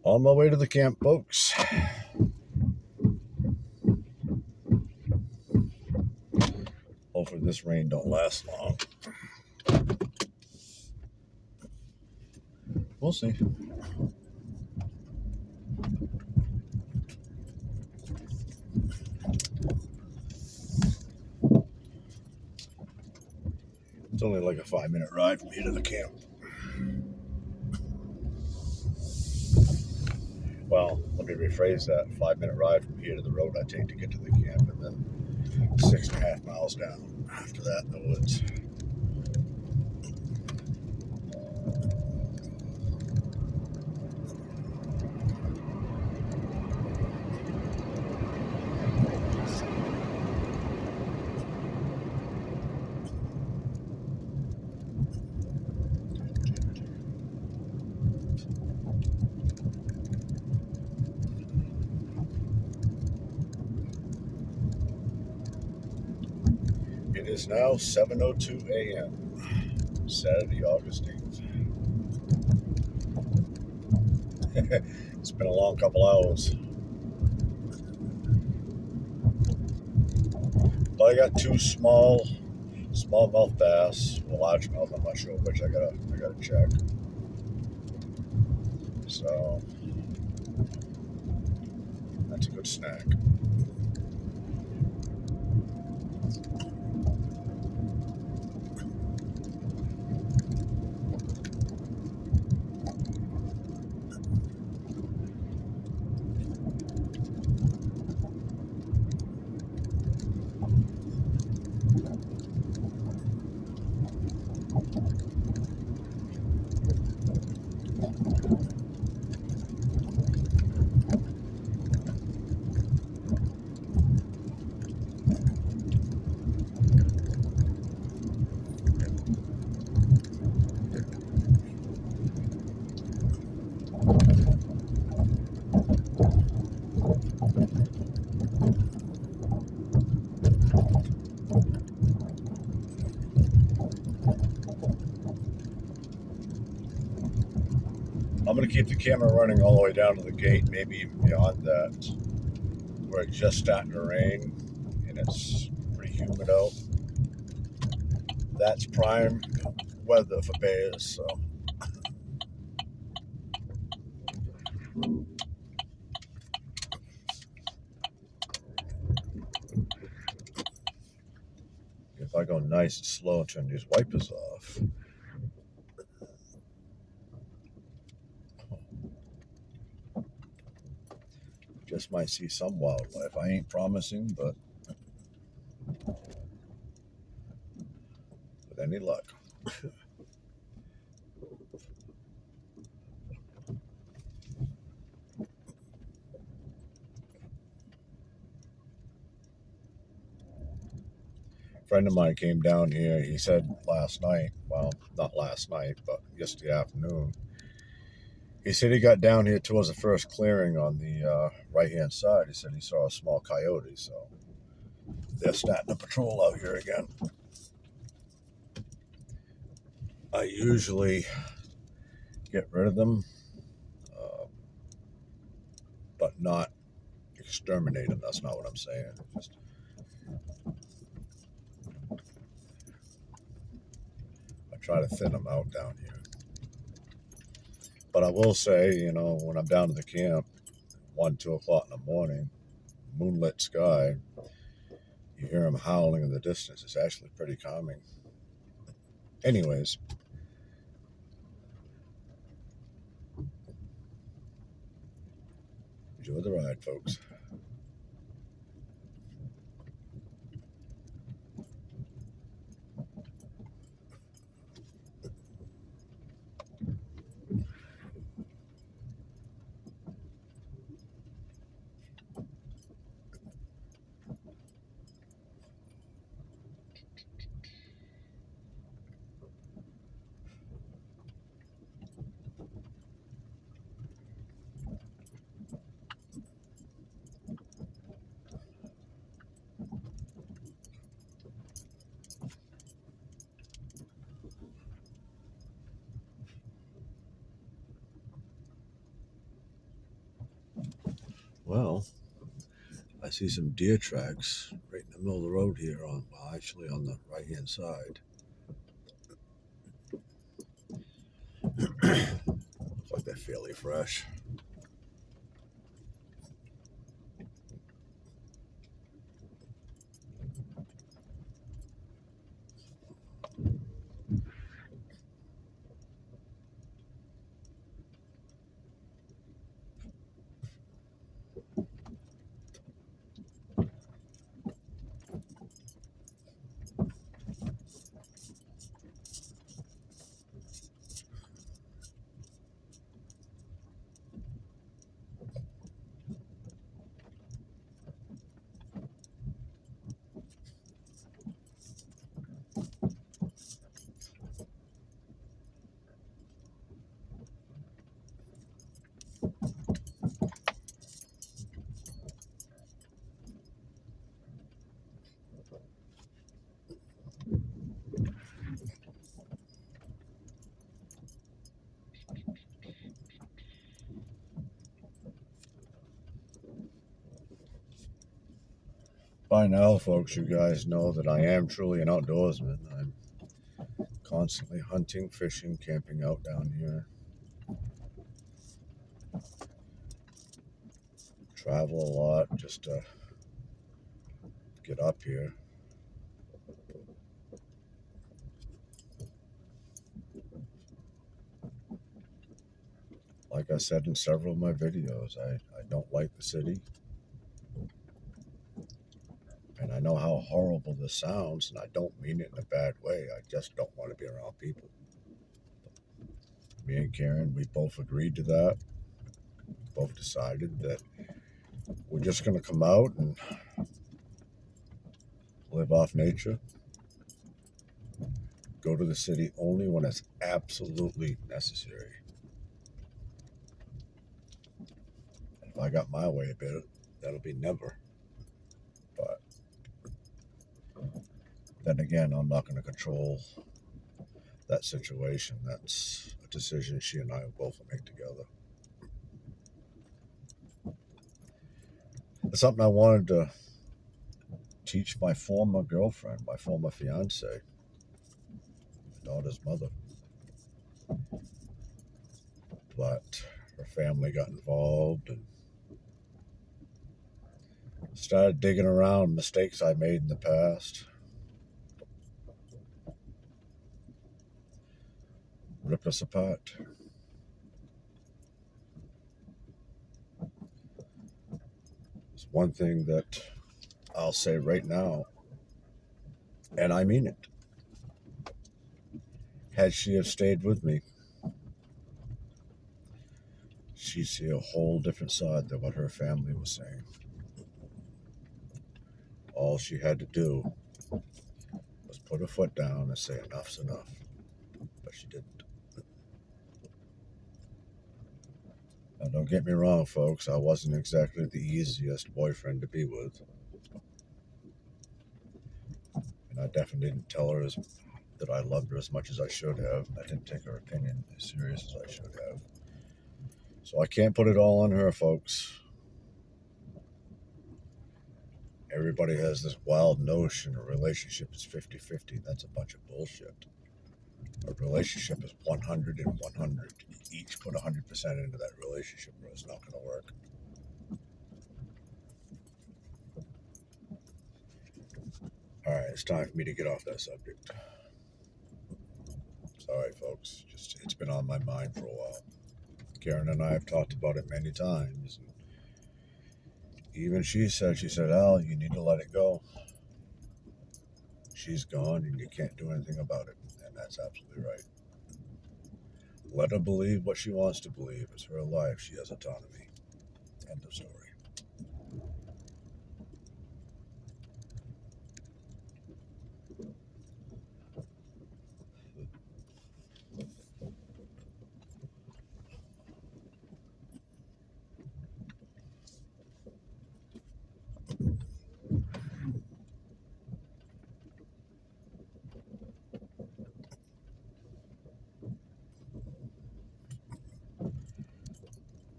On my way to the camp, folks. Hopefully this rain don't last long. We'll see. It's only like a 5-minute ride from here to the camp. Well, let me rephrase that. 5-minute ride from here to the road I take to get to the camp, and then 6.5 miles down after that in the woods. It is now 7:02 a.m. Saturday, August 8th. It's been a long couple hours. But I got two smallmouth bass, a largemouth. I'm not sure which. I gotta check. So that's a good snack. I'm going to keep the camera running all the way down to the gate, maybe even beyond that, where it's just starting to rain and it's pretty humid out. That's prime weather for bears, so. If I go nice and slow and turn these wipers off. Just might see some wildlife. I ain't promising, but with any luck. A friend of mine came down here. He said last night, well, not last night, but yesterday afternoon, he said he got down here towards the first clearing on the right-hand side. He said he saw a small coyote, so they're starting to patrol out here again. I usually get rid of them, but not exterminate them. That's not what I'm saying. Just I try to thin them out down here. But I will say, when I'm down to the camp, 1, 2 o'clock in the morning, moonlit sky, you hear them howling in the distance. It's actually pretty calming. Anyways, enjoy the ride, folks. Well, I see some deer tracks right in the middle of the road here actually on the right hand side. Looks like they're fairly fresh. By now, folks, you guys know that I am truly an outdoorsman. I'm constantly hunting, fishing, camping out down here. Travel a lot just to get up here. Like I said in several of my videos, I don't like the city. And I know how horrible this sounds, and I don't mean it in a bad way. I just don't want to be around people. Me and Karen, we both agreed to that. Both decided that we're just going to come out and live off nature. Go to the city only when it's absolutely necessary. If I got my way a bit, that'll be never. But then again, I'm not going to control that situation. That's a decision she and I both will make together. It's something I wanted to teach my former girlfriend, my former fiance, my daughter's mother. But her family got involved and started digging around mistakes I made in the past. Ripped us apart. It's one thing that I'll say right now, and I mean it. Had she have stayed with me, she'd see a whole different side than what her family was saying. All she had to do was put her foot down and say enough's enough. But she didn't. Now, don't get me wrong, folks. I wasn't exactly the easiest boyfriend to be with. And I definitely didn't tell her that I loved her as much as I should have. I didn't take her opinion as serious as I should have. So I can't put it all on her, folks. Everybody has this wild notion a relationship is 50-50. That's a bunch of bullshit. A relationship is 100 and 100. You each put 100% into that relationship or it's not going to work. All right, it's time for me to get off that subject. Sorry, folks. Just it's been on my mind for a while. Karen and I have talked about it many times. And even she said, Al, you need to let it go. She's gone and you can't do anything about it. And that's absolutely right. Let her believe what she wants to believe. It's her life. She has autonomy. End of story.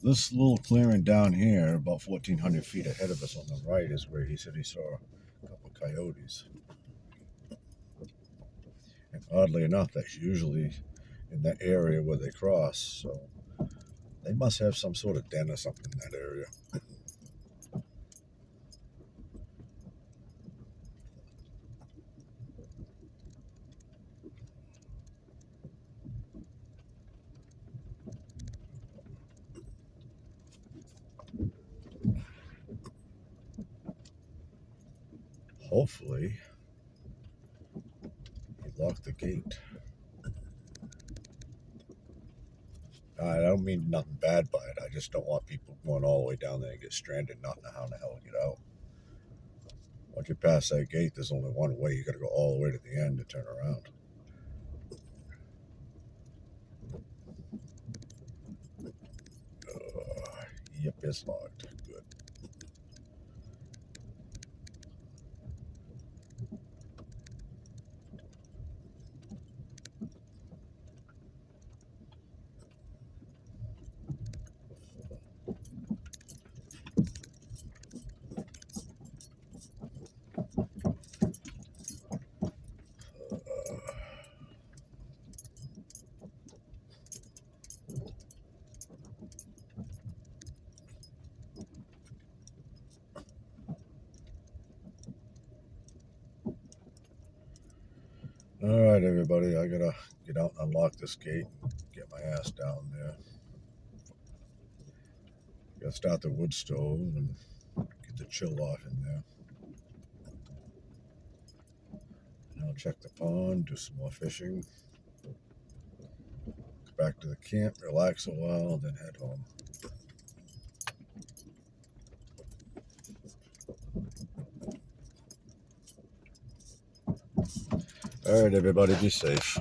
This little clearing down here, about 1,400 feet ahead of us on the right, is where he said he saw a couple of coyotes. And oddly enough, that's usually in that area where they cross. So they must have some sort of den or something in that area. Hopefully, he locked the gate. I don't mean nothing bad by it. I just don't want people going all the way down there and get stranded, not know how the hell to get out. Once you pass that gate, there's only one way. You got to go all the way to the end to turn around. Yep, it's locked. Good. All right, everybody. I gotta get out and unlock this gate and get my ass down there. Gotta start the wood stove and get the chill off in there. And I'll check the pond, do some more fishing. Go back to the camp, relax a while, then head home. All right, everybody, be safe.